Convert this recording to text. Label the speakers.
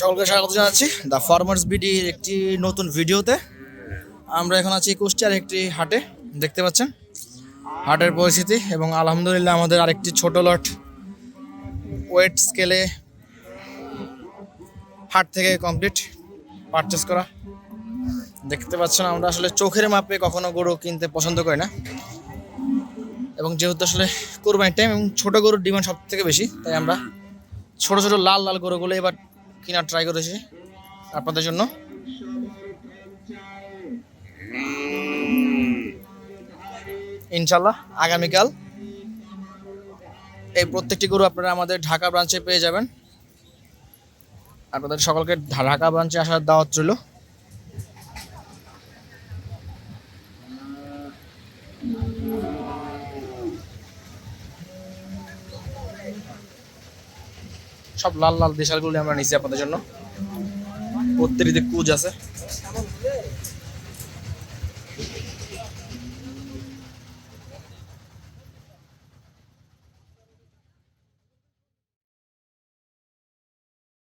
Speaker 1: সকলকে স্বাগত জানাচ্ছি দ্য ফার্মার্স বিডির একটি নতুন ভিডিওতে। আমরা এখন আছি কুষ্টিয়ার একটি হাটে, দেখতে পাচ্ছেন হাটের পরিস্থিতি। এবং আলহামদুলিল্লাহ আমাদের আরেকটি ছোট লট ওয়েট স্কেলে হাট থেকে কমপ্লিট পারচেস করা। দেখতে পাচ্ছেন আমরা আসলে চোখের মাপে কখনো গরু কিনতে পছন্দ করি না, এবং যেহেতু আসলে কোরবানির টাইম এবং ছোটো গরুর ডিমান্ড সব থেকে বেশি, তাই আমরা ছোটো ছোটো লাল লাল গরুগুলো এবার কেনার ট্রাই করেছি আপনাদের জন্য। ইনশাল্লাহ আগামীকাল এই প্রত্যেকটি গরু আপনারা আমাদের ঢাকা ব্রাঞ্চে পেয়ে যাবেন। আপনাদের সকলকে ঢাকা ব্রাঞ্চে আসার দাওয়াত রইল। সব লাল লাল দেশালগুলি আমরা নিচ্ছি আপনাদের জন্য, প্রত্যেকটিতে কুজ আছে।